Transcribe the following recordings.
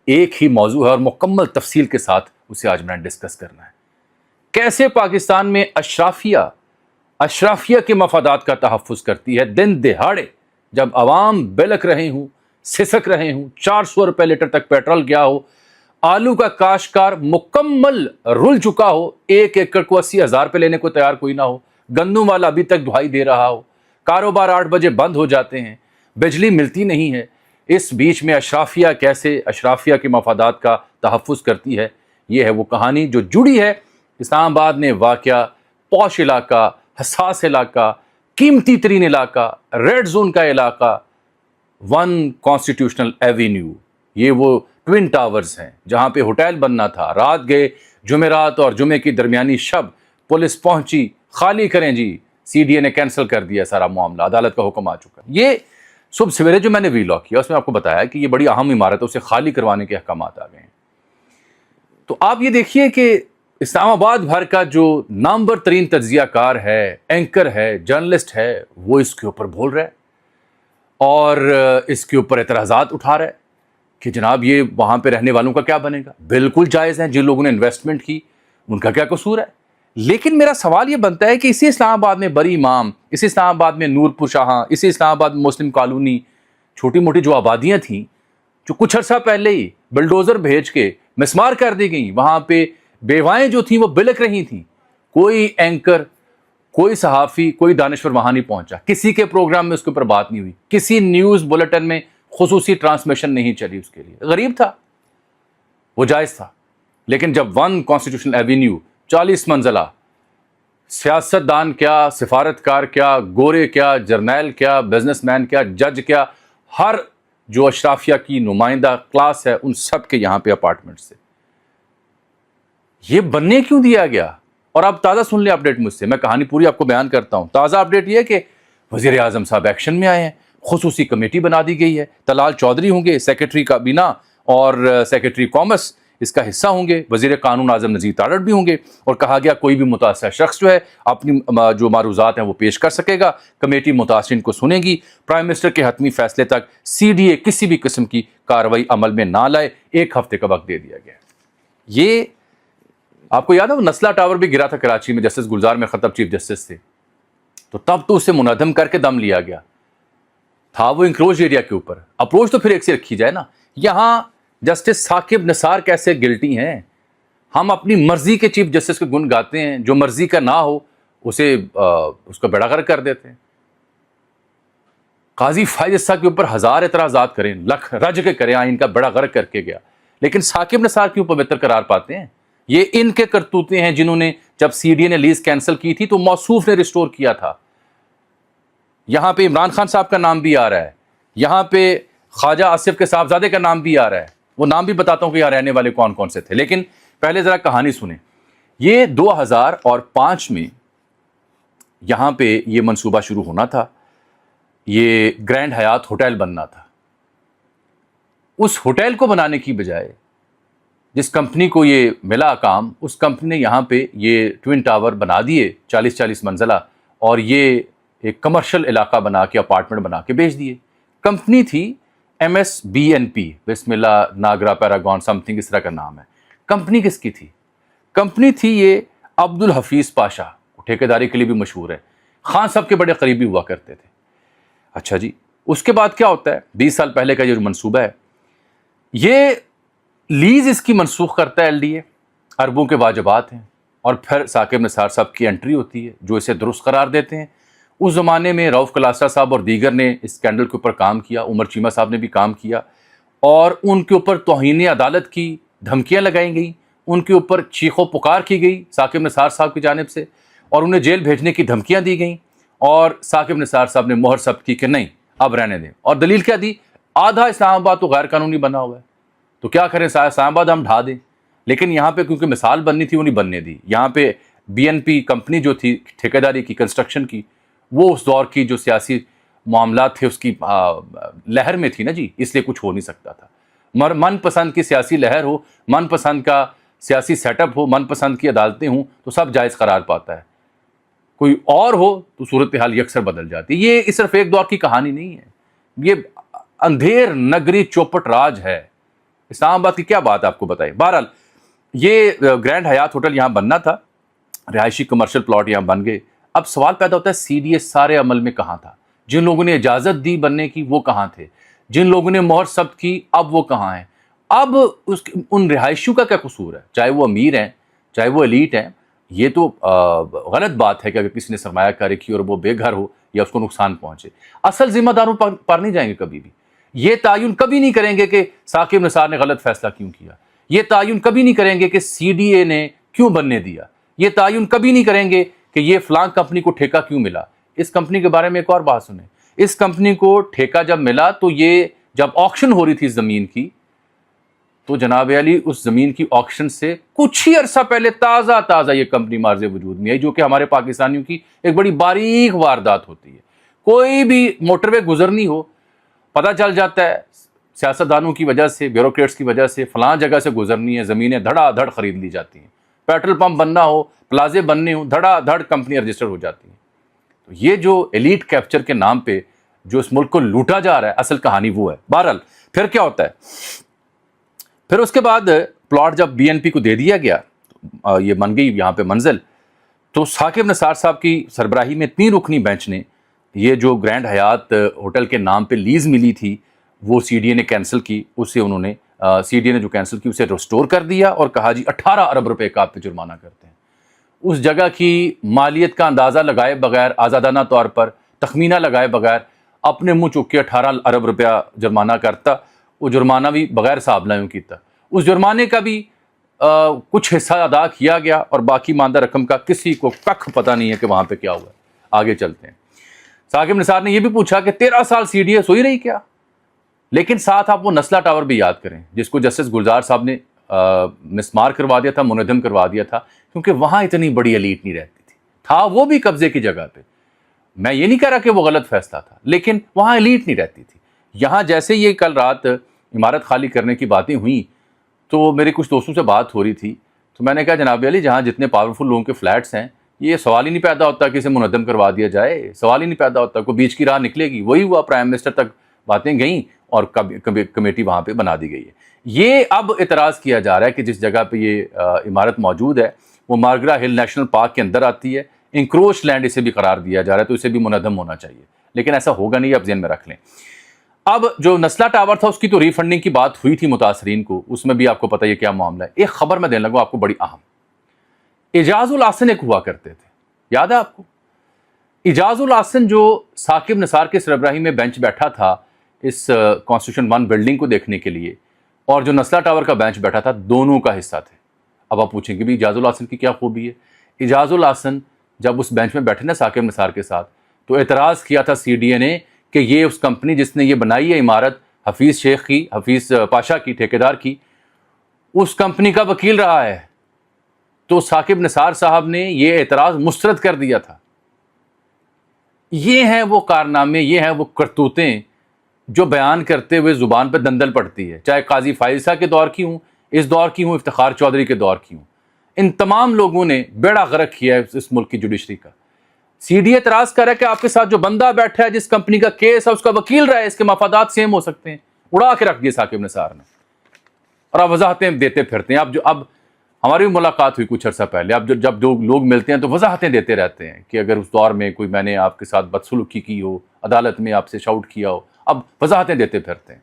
ایک ہی موضوع ہے اور مکمل تفصیل کے ساتھ اسے آج میں نے ڈسکس کرنا ہے. کیسے پاکستان میں اشرافیہ کے مفادات کا تحفظ کرتی ہے دن دہاڑے، جب عوام بلک رہے ہوں، سسک رہے ہوں، 400 روپے لیٹر تک پیٹرول گیا ہو، آلو کا کاشتکار مکمل رل چکا ہو، 1 ایکڑ کو 80,000 روپے لینے کو تیار کوئی نہ ہو، گندم والا ابھی تک دہائی دے رہا ہو، کاروبار 8 بجے بند ہو جاتے ہیں، بجلی ملتی نہیں ہے. اس بیچ میں اشرافیہ کے مفادات کا تحفظ کرتی ہے. یہ ہے وہ کہانی جو جڑی ہے اسلام آباد میں واقع پوش علاقہ، حساس علاقہ، قیمتی ترین علاقہ، ریڈ زون کا علاقہ 1 کانسٹیٹیوشنل ایوینیو. یہ وہ ٹوین ٹاورز ہیں جہاں پہ ہوٹل بننا تھا. رات گئے، جمعرات اور جمعے کی درمیانی شب پولیس پہنچی، خالی کریں جی، سی ڈی اے نے کینسل کر دیا سارا معاملہ، عدالت کا حکم آ چکا. یہ صبح سویرے جو میں نے ویلاگ کیا اس میں آپ کو بتایا کہ یہ بڑی اہم عمارت ہے، اسے خالی کروانے کے احکامات آ گئے ہیں. تو آپ یہ دیکھیے کہ اسلام آباد بھر کا جو نامور ترین تجزیہ کار ہے، اینکر ہے، جرنلسٹ ہے، وہ اس کے اوپر بول رہا ہے اور اس کے اوپر اعتراضات اٹھا رہا ہے کہ جناب یہ وہاں پہ رہنے والوں کا کیا بنے گا. بالکل جائز ہیں، جن لوگوں نے انویسٹمنٹ کی ان کا کیا قصور ہے. لیکن میرا سوال یہ بنتا ہے کہ اسی اسلام آباد میں بری امام، اسی اسلام آباد میں نور پور شاہاں، اسی اسلام آباد میں مسلم کالونی، چھوٹی موٹی جو آبادیاں تھیں جو کچھ عرصہ پہلے ہی بلڈوزر بھیج کے مسمار کر دی گئیں، وہاں پہ بیوائیں جو تھیں وہ بلک رہی تھیں، کوئی اینکر، کوئی صحافی، کوئی دانشور وہاں نہیں پہنچا، کسی کے پروگرام میں اس کے اوپر بات نہیں ہوئی، کسی نیوز بلیٹن میں خصوصی ٹرانسمیشن نہیں چلی اس کے لیے. غریب تھا، وہ جائز تھا. لیکن جب 1 کانسٹیٹیوشنل ایوینیو 40 منزلہ، سیاست دان کیا، سفارتکار کیا، گورے کیا، جرنیل کیا، بزنس مین کیا، جج کیا، ہر جو اشرافیہ کی نمائندہ کلاس ہے ان سب کے یہاں پہ اپارٹمنٹ سے یہ بننے کیوں دیا گیا. اور آپ تازہ سن لیں اپڈیٹ مجھ سے، میں کہانی پوری آپ کو بیان کرتا ہوں. تازہ اپڈیٹ یہ ہے کہ وزیر اعظم صاحب ایکشن میں آئے ہیں، خصوصی کمیٹی بنا دی گئی ہے. طلال چودھری ہوں گے سیکرٹری کابینہ اور سیکرٹری کامرس اس کا حصہ ہوں گے، وزیر قانون اعظم نذیر تارڑ بھی ہوں گے، اور کہا گیا کوئی بھی متاثرہ شخص جو ہے اپنی جو معروضات ہیں وہ پیش کر سکے گا. کمیٹی متاثرین کو سنے گی. پرائم منسٹر کے حتمی فیصلے تک سی ڈی اے کسی بھی قسم کی کارروائی عمل میں نہ لائے. 1 ہفتے کا وقت دے دیا گیا. یہ آپ کو یاد ہے وہ نسلہ ٹاور بھی گرا تھا کراچی میں، جسٹس گلزار میں خطب چیف جسٹس تھے، تو تب تو اسے منہدم کر کے دم لیا گیا تھا وہ انکروچ ایریا کے اوپر. اپروچ تو پھر ایک سے رکھی جائے نا. یہاں جسٹس ثاقب نثار کیسے گلٹی ہیں؟ ہم اپنی مرضی کے چیف جسٹس کے گن گاتے ہیں، جو مرضی کا نہ ہو اسے اس کا بیڑا غرق کر دیتے ہیں. قاضی فائز عیسیٰ کے اوپر 1000 اعتراضات کریں، لکھ رج کے کریں، آئین کا بیڑا غرق کر کے گیا، لیکن ثاقب نثار کیوں پوتر قرار پاتے ہیں؟ یہ ان کے کرتوتے ہیں جنہوں نے جب سی ڈی اے نے لیز کینسل کی تھی تو موصوف نے ریسٹور کیا تھا. یہاں پہ عمران خان صاحب کا نام بھی آ رہا ہے، یہاں پہ خواجہ آصف کے صاحبزادے کا نام بھی آ رہا ہے. وہ نام بھی بتاتا ہوں کہ یہاں رہنے والے کون کون سے تھے. لیکن پہلے ذرا کہانی سنیں. یہ 2005 میں یہاں پہ یہ منصوبہ شروع ہونا تھا، یہ گرینڈ حیات ہوٹل بننا تھا. اس ہوٹل کو بنانے کی بجائے جس کمپنی کو یہ ملا کام، اس کمپنی نے یہاں پہ یہ ٹوین ٹاور بنا دیے 40 منزلہ، اور یہ ایک کمرشل علاقہ بنا کے اپارٹمنٹ بنا کے بیچ دیے. کمپنی تھی MSBNP، بسم اللہ ناگرا پیراگون سم تھنگ اس طرح کا نام ہے. کمپنی کس کی تھی؟ کمپنی تھی یہ عبد الحفیظ پاشا، ٹھیکیداری کے لیے بھی مشہور ہے، خان صاحب کے بڑے قریبی ہوا کرتے تھے. اچھا جی، اس کے بعد کیا ہوتا ہے؟ 20 سال پہلے کا یہ جو منصوبہ ہے، یہ لیز اس کی منسوخ کرتا ہے LDA، اربوں کے واجبات ہیں، اور پھر ثاقب نثار صاحب کی انٹری ہوتی ہے جو اسے درست قرار دیتے ہیں. اس زمانے میں رؤف کلاسرا صاحب اور دیگر نے اس اسکینڈل کے اوپر کام کیا، عمر چیمہ صاحب نے بھی کام کیا، اور ان کے اوپر توہین عدالت کی دھمکیاں لگائی گئیں، ان کے اوپر چیخ و پکار کی گئی ثاقب نثار صاحب کی جانب سے، اور انہیں جیل بھیجنے کی دھمکیاں دی گئیں، اور ثاقب نثار صاحب نے مہر ثبت کی کہ نہیں اب رہنے دیں. اور دلیل کیا دی؟ آدھا اسلام آباد تو غیر قانونی بنا ہوا ہے، تو کیا کریں اسلام آباد ہم ڈھا دیں. لیکن یہاں پہ کیونکہ مثال بننی تھی وہ نہیں بننے دی. یہاں پہ BNP کمپنی جو تھی ٹھیکیداری کی، کنسٹرکشن کی، وہ اس دور کی جو سیاسی معاملات تھے اس کی لہر میں تھی نا جی، اس لیے کچھ ہو نہیں سکتا تھا. من پسند کی سیاسی لہر ہو، من پسند کا سیاسی سیٹ اپ ہو، من پسند کی عدالتیں ہوں تو سب جائز قرار پاتا ہے. کوئی اور ہو تو صورتحال یکسر بدل جاتی. یہ صرف ایک دور کی کہانی نہیں ہے، یہ اندھیر نگری چوپٹ راج ہے اسلام آباد کی کیا بات آپ کو بتائیں. بہرحال یہ گرینڈ حیات ہوٹل یہاں بننا تھا, رہائشی کمرشل پلاٹ یہاں بن گئے. اب سوال پیدا ہوتا ہے سی ڈی اے سارے عمل میں کہاں تھا؟ جن لوگوں نے اجازت دی بننے کی وہ کہاں تھے؟ جن لوگوں نے مہر ثبت کی اب وہ کہاں ہیں؟ اب ان رہائشیوں کا کیا قصور ہے؟ چاہے وہ امیر ہیں چاہے وہ ایلیٹ ہیں. یہ تو غلط بات ہے کہ اگر کسی نے سرمایہ کاری کی اور وہ بے گھر ہو یا اس کو نقصان پہنچے. اصل ذمہ داروں پر نہیں جائیں گے کبھی بھی. یہ تعین کبھی نہیں کریں گے کہ ثاقب نثار نے غلط فیصلہ کیوں کیا. یہ تعین کبھی نہیں کریں گے کہ سی ڈی اے نے کیوں بننے دیا. یہ تعین کبھی نہیں کریں گے کہ یہ فلاں کمپنی کو ٹھیکہ کیوں ملا. اس کمپنی کے بارے میں ایک اور بات سنیں. اس کمپنی کو ٹھیکہ جب ملا تو یہ جب آکشن ہو رہی تھی زمین کی تو جناب علی اس زمین کی آکشن سے کچھ ہی عرصہ پہلے تازہ یہ کمپنی مارز وجود میں آئی, جو کہ ہمارے پاکستانیوں کی ایک بڑی باریک واردات ہوتی ہے. کوئی بھی موٹر وے گزرنی ہو پتہ چل جاتا ہے سیاستدانوں کی وجہ سے, بیوروکریٹس کی وجہ سے فلاں جگہ سے گزرنی ہے, زمینیں دھڑا دھڑ خرید لی جاتی ہیں. پیٹرول پمپ بننا ہو, پلازے بننے ہوں, دھڑا دھڑ کمپنیاں رجسٹر ہو جاتی ہیں. تو یہ جو ایلیٹ کیپچر کے نام پہ جو اس ملک کو لوٹا جا رہا ہے, اصل کہانی وہ ہے. بہرحال پھر کیا ہوتا ہے, پھر اس کے بعد پلاٹ جب بی این پی کو دے دیا گیا, یہ بن گئی یہاں پہ منزل, تو ثاقب نثار صاحب کی سربراہی میں 3 رکنی بینچ نے یہ جو گرینڈ حیات ہوٹل کے نام پہ لیز ملی تھی وہ سی ڈی اے نے کینسل کی. اسے انہوں نے سی ڈی اے نے جو کینسل کی اسے ریسٹور کر دیا اور کہا جی 18 ارب روپے کا آپ پہ جرمانہ کرتے ہیں. اس جگہ کی مالیت کا اندازہ لگائے بغیر, آزادانہ طور پر تخمینہ لگائے بغیر اپنے منہ چک کے 18 ارب روپیہ جرمانہ کرتا. وہ جرمانہ بھی بغیر حساب لایوں کیتا. اس جرمانے کا بھی کچھ حصہ ادا کیا گیا اور باقی ماندہ رقم کا کسی کو ککھ پتہ نہیں ہے کہ وہاں پہ کیا ہوا ہے. آگے چلتے ہیں. ثاقب نثار نے یہ بھی پوچھا کہ 13 سال سی ڈی اے سوئی رہی کیا؟ لیکن ساتھ آپ وہ نسلہ ٹاور بھی یاد کریں جس کو جسٹس گلزار صاحب نے مسمار کروا دیا تھا, منہدم کروا دیا تھا, کیونکہ وہاں اتنی بڑی ایلیٹ نہیں رہتی تھی. تھا وہ بھی قبضے کی جگہ پہ. میں یہ نہیں کہہ رہا کہ وہ غلط فیصلہ تھا, لیکن وہاں ایلیٹ نہیں رہتی تھی. یہاں جیسے یہ کل رات عمارت خالی کرنے کی باتیں ہوئیں تو میرے کچھ دوستوں سے بات ہو رہی تھی, تو میں نے کہا جناب علی جہاں جتنے پاورفل لوگوں کے فلیٹس ہیں یہ سوال ہی نہیں پیدا ہوتا کہ اسے منہدم کروا دیا جائے. سوال ہی نہیں پیدا ہوتا, کوئی بیچ کی راہ نکلے گی. وہی ہوا, پرائم منسٹر تک باتیں گئیں اور کمیٹی وہاں پہ بنا دی گئی ہے. یہ اب اعتراض کیا جا رہا ہے کہ جس جگہ پہ یہ عمارت موجود ہے وہ مارگرا ہل نیشنل پارک کے اندر آتی ہے, انکروچ لینڈ اسے بھی قرار دیا جا رہا ہے, تو اسے بھی منہدم ہونا چاہیے. لیکن ایسا ہوگا نہیں, آپ ذہن میں رکھ لیں. اب جو نسلہ ٹاور تھا اس کی تو ری فنڈنگ کی بات ہوئی تھی متاثرین کو, اس میں بھی آپ کو پتہ ہے کیا معاملہ ہے. ایک خبر میں دینے لگا آپ کو بڑی اہم. اعجاز الاحسن ایک ہوا کرتے تھے, یاد ہے آپ کو؟ اعجاز الاحسن جو ثاقب نثار کے سربراہی میں بینچ بیٹھا تھا اس کانسٹیٹیوشن 1 بلڈنگ کو دیکھنے کے لیے, اور جو نسلہ ٹاور کا بینچ بیٹھا تھا, دونوں کا حصہ تھے. اب آپ پوچھیں گے بھی اعجاز الاحسن کی کیا خوبی ہے؟ اعجاز الاحسن جب اس بینچ میں بیٹھے نا ثاقب نثار کے ساتھ, تو اعتراض کیا تھا سی ڈی اے نے کہ یہ اس کمپنی جس نے یہ بنائی ہے عمارت حفیظ شیخ کی, حفیظ پاشا کی, ٹھیکیدار کی, اس کمپنی کا وکیل رہا ہے. تو ثاقب نثار صاحب نے یہ اعتراض مسترد کر دیا تھا. یہ ہیں وہ کارنامے, یہ ہیں وہ کرتوتیں جو بیان کرتے ہوئے زبان پہ دندل پڑتی ہے, چاہے قاضی فائزہ کے دور کی ہوں, اس دور کی ہوں, افتخار چودھری کے دور کی ہوں. ان تمام لوگوں نے بیڑا غرق کیا ہے اس ملک کی جوڈیشری کا. سی ڈی اعتراض کر رہا ہے کہ آپ کے ساتھ جو بندہ بیٹھا ہے جس کمپنی کا کیس ہے اس کا وکیل رہا ہے, اس کے مفادات سیم ہو سکتے ہیں. اڑا کے رکھ دیے ثاقب نثار نے, اور آپ وضاحتیں دیتے پھرتے ہیں. اب ہماری بھی ملاقات ہوئی کچھ عرصہ پہلے, اب جب جو لوگ ملتے ہیں تو وضاحتیں دیتے رہتے ہیں کہ اگر اس دور میں کوئی میں نے آپ کے ساتھ بدسلوکی کی ہو, عدالت میں آپ سے شاؤٹ کیا ہو, اب وضاحتیں دیتے پھرتے ہیں.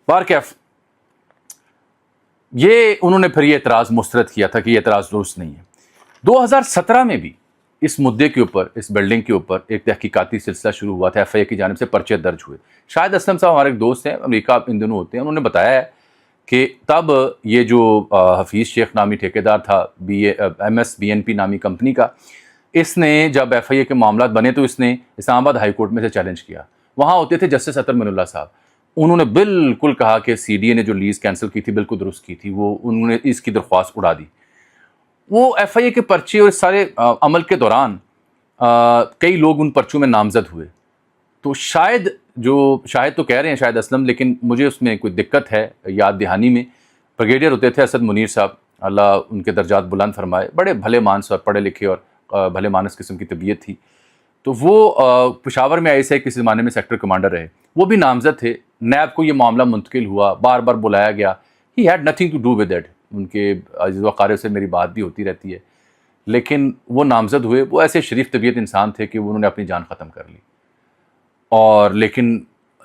بارکیف یہ انہوں نے پھر یہ اعتراض مسترد کیا تھا کہ یہ اعتراض درست نہیں ہے. 2017 میں بھی اس مدعے کے اوپر, اس بلڈنگ کے اوپر ایک تحقیقاتی سلسلہ شروع ہوا تھا, ایف آئی اے کی جانب سے پرچے درج ہوئے. شاہد اسلم صاحب ہمارے ایک دوست ہیں, امریکہ ان دنوں ہوتے ہیں, انہوں نے بتایا ہے کہ تب یہ جو حفیظ شیخ نامی ٹھیکیدار تھا M S B N P نامی کمپنی کا, اس نے جب ایف آئی اے کے معاملات بنے تو اس نے اسلام آباد ہائی کورٹ میں سے چیلنج کیا. وہاں ہوتے تھے جسٹس عطر من اللہ صاحب, انہوں نے بالکل کہا کہ سی ڈی اے نے جو لیز کینسل کی تھی بالکل درست کی تھی, وہ انہوں نے اس کی درخواست اڑا دی. وہ ایف آئی اے کے پرچے اور سارے عمل کے دوران کئی لوگ ان پرچوں میں نامزد ہوئے. تو شاید تو کہہ رہے ہیں شاید اسلم, لیکن مجھے اس میں کوئی دقت ہے یاد دہانی میں. بریگیڈیئر ہوتے تھے اسد منیر صاحب, اللہ ان کے درجات بلند فرمائے, بڑے بھلے مانس اور پڑھے لکھے اور بھلے مانس قسم کی طبیعت تھی. تو وہ پشاور میں ایسے کسی زمانے میں سیکٹر کمانڈر رہے، وہ بھی نامزد تھے، نیب کو یہ معاملہ منتقل ہوا، بار بار بلایا گیا، he had nothing to do with that. ان کے عزیز و اقارب سے میری بات بھی ہوتی رہتی ہے، لیکن وہ نامزد ہوئے. وہ ایسے شریف طبیعت انسان تھے کہ انہوں نے اپنی جان ختم کر لی. اور لیکن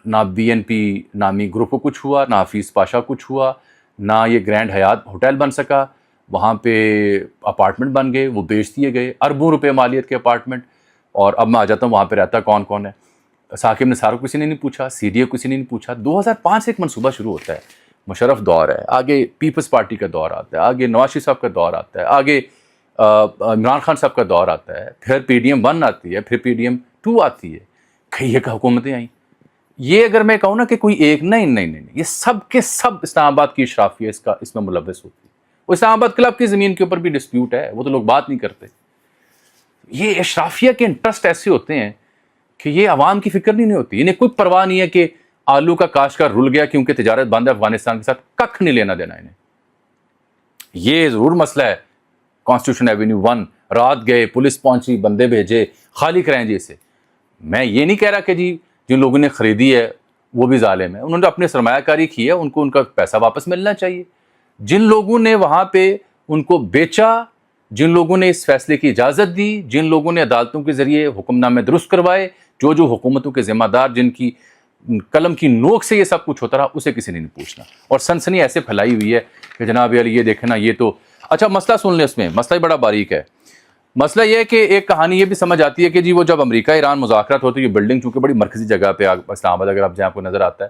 نہ بی این پی نامی گروپ کو کچھ ہوا، نہ حفیظ پاشا کچھ ہوا، نہ یہ گرینڈ حیات ہوٹل بن سکا. وہاں پہ اپارٹمنٹ بن گئے، وہ بیچ دیے گئے، اربوں روپے مالیت کے اپارٹمنٹ. اور اب میں آ جاتا ہوں وہاں پہ رہتا کون کون ہے. ثاقب نثار کو کسی نے نہیں پوچھا، سی ڈی اے کو کسی نے نہیں پوچھا. 2005 سے ایک منصوبہ شروع ہوتا ہے، مشرف دور ہے، آگے پیپلز پارٹی کا دور آتا ہے، آگے نواز شریف صاحب کا دور آتا ہے، آگے عمران خان صاحب کا دور آتا ہے، پھر پی ڈی ایم 1 آتی ہے، پھر پی ڈی ایم 2 آتی ہے، کئی ایک حکومتیں آئیں. یہ اگر میں کہوں نا کہ کوئی ایک، نہیں، یہ سب کے سب اسلام آباد کی اشرافیہ اس میں ملوث ہوتی ہے. وہ اسلام آباد کلب کی زمین کے اوپر بھی ڈسپیوٹ ہے، وہ تو لوگ بات نہیں کرتے. یہ اشرافیہ کے انٹرسٹ ایسے ہوتے ہیں کہ یہ عوام کی فکر نہیں ہوتی. انہیں کوئی پرواہ نہیں ہے کہ آلو کا کاشتکار رل گیا کیونکہ تجارت بند ہے افغانستان کے ساتھ، ککھ نہیں لینا دینا انہیں. یہ ضرور مسئلہ ہے کانسٹیٹیوشن ایوینیو 1 رات گئے، پولیس پہنچی، بندے بھیجے، خالی کرائیں جی اسے. میں یہ نہیں کہہ رہا کہ جی جن لوگوں نے خریدی ہے وہ بھی ظالم ہے، انہوں نے اپنے سرمایہ کاری کی ہے، ان کو ان کا پیسہ واپس ملنا چاہیے. جن لوگوں نے وہاں پہ ان کو بیچا، جن لوگوں نے اس فیصلے کی اجازت دی، جن لوگوں نے عدالتوں کے ذریعے حکم نامے درست کروائے، جو حکومتوں کے ذمہ دار جن کی قلم کی نوک سے یہ سب کچھ ہوتا رہا، اسے کسی نے نہیں پوچھنا. اور سنسنی ایسے پھیلائی ہوئی ہے کہ جناب علی یہ دیکھنا، یہ تو اچھا مسئلہ سن لیں. اس میں مسئلہ ہی بڑا باریک ہے. مسئلہ یہ ہے کہ ایک کہانی یہ بھی سمجھ آتی ہے کہ جی وہ جب امریکہ ایران مذاکرات ہوتے، یہ بلڈنگ چونکہ بڑی مرکزی جگہ پہ اسلام آباد اگر آپ جائیں آپ کو نظر آتا ہے،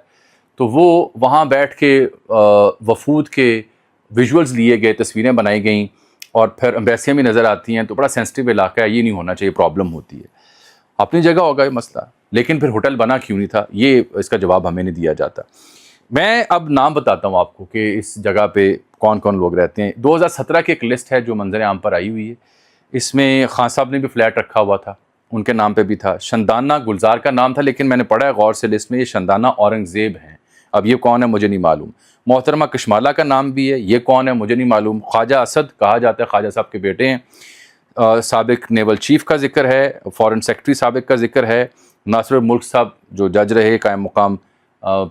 تو وہ وہاں بیٹھ کے وفود کے ویژولز لیے گئے، تصویریں بنائی گئیں، اور پھر امبیسیاں بھی نظر آتی ہیں. تو بڑا سینسٹیو علاقہ ہے، یہ نہیں ہونا چاہیے، پرابلم ہوتی ہے. اپنی جگہ ہوگا یہ مسئلہ، لیکن پھر ہوٹل بنا کیوں نہیں تھا، یہ اس کا جواب ہمیں نہیں دیا جاتا. میں اب نام بتاتا ہوں آپ کو کہ اس جگہ پہ کون کون لوگ رہتے ہیں. 2017 کی ایک لسٹ ہے جو منظر عام پر آئی ہوئی ہے. اس میں خان صاحب نے بھی فلیٹ رکھا ہوا تھا، ان کے نام پہ بھی تھا. شندانہ گلزار کا نام تھا، لیکن میں نے پڑھا ہے غور سے لسٹ میں یہ شندانہ اورنگزیب ہیں. اب یہ کون ہے مجھے نہیں معلوم. محترمہ کشمالہ کا نام بھی ہے، یہ کون ہے مجھے نہیں معلوم. خواجہ اسد کہا جاتا ہے خواجہ صاحب کے بیٹے ہیں. سابق نیول چیف کا ذکر ہے، فارن سیکرٹری سابق کا ذکر ہے. ناصر الملک صاحب جو جج رہے، قائم مقام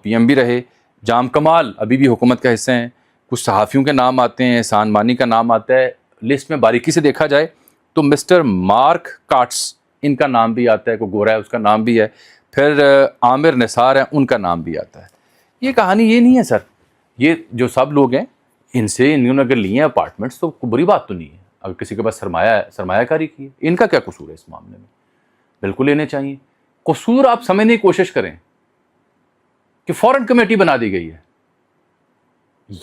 پی ایم بھی رہے. جام کمال ابھی بھی حکومت کا حصہ ہیں. کچھ صحافیوں کے نام آتے ہیں، احسان مانی کا نام آتا ہے. لسٹ میں باریکی سے دیکھا جائے تو مسٹر مارک کاٹس ان کا نام بھی آتا ہے، کوئی گورا ہے اس کا نام بھی ہے. پھر عامر نثار ہیں، ان کا نام بھی آتا ہے. یہ کہانی یہ نہیں ہے سر، یہ جو سب لوگ ہیں ان سے انہوں نے اگر لیے ہیں اپارٹمنٹس تو کوئی بری بات تو نہیں ہے. اگر کسی کے پاس سرمایہ ہے، سرمایہ کاری کی ہے، ان کا کیا قصور ہے اس معاملے میں؟ بالکل لینے چاہیے. قصور آپ سمجھنے کی کوشش کریں کہ فورن کمیٹی بنا دی گئی ہے،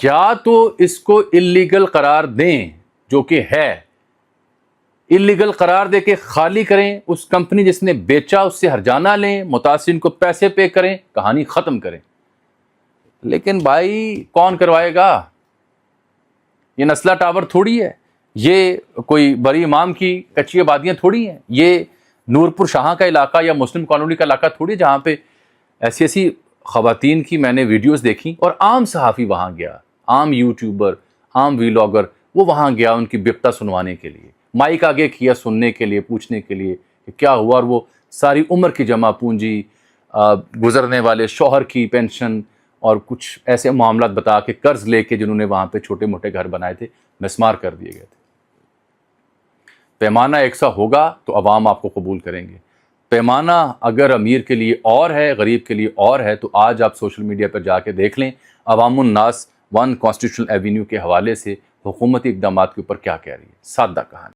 یا تو اس کو اللیگل قرار دیں جو کہ ہے، اللیگل قرار دے کے خالی کریں. اس کمپنی جس نے بیچا اس سے ہرجانہ لیں، متاثرین کو پیسے پے کریں، کہانی ختم کریں. لیکن بھائی کون کروائے گا؟ یہ نسلہ ٹاور تھوڑی ہے، یہ کوئی بری امام کی کچی آبادیاں تھوڑی ہیں، یہ نورپور شاہاں کا علاقہ یا مسلم کالونی کا علاقہ تھوڑی جہاں پہ ایسی خواتین کی میں نے ویڈیوز دیکھی. اور عام صحافی وہاں گیا، عام یوٹیوبر، عام ویلاگر، وہ وہاں گیا ان کی بپتا سنوانے کے لیے، مائک آگے کیا سننے کے لیے، پوچھنے کے لیے کہ کیا ہوا. اور وہ ساری عمر کی جمع پونجی، گزرنے والے شوہر کی پینشن اور کچھ ایسے معاملات بتا کے قرض لے کے جنہوں نے وہاں پہ چھوٹے موٹے گھر بنائے تھے، مسمار کر دیے گئے تھے. پیمانہ ایک سا ہوگا تو عوام آپ کو قبول کریں گے. پیمانہ اگر امیر کے لیے اور ہے، غریب کے لیے اور ہے، تو آج آپ سوشل میڈیا پر جا کے دیکھ لیں عوام الناس 1 کانسٹیٹیوشنل ایوینیو کے حوالے سے حکومتی اقدامات کے اوپر کیا کہہ رہی ہے. سادہ کہانی.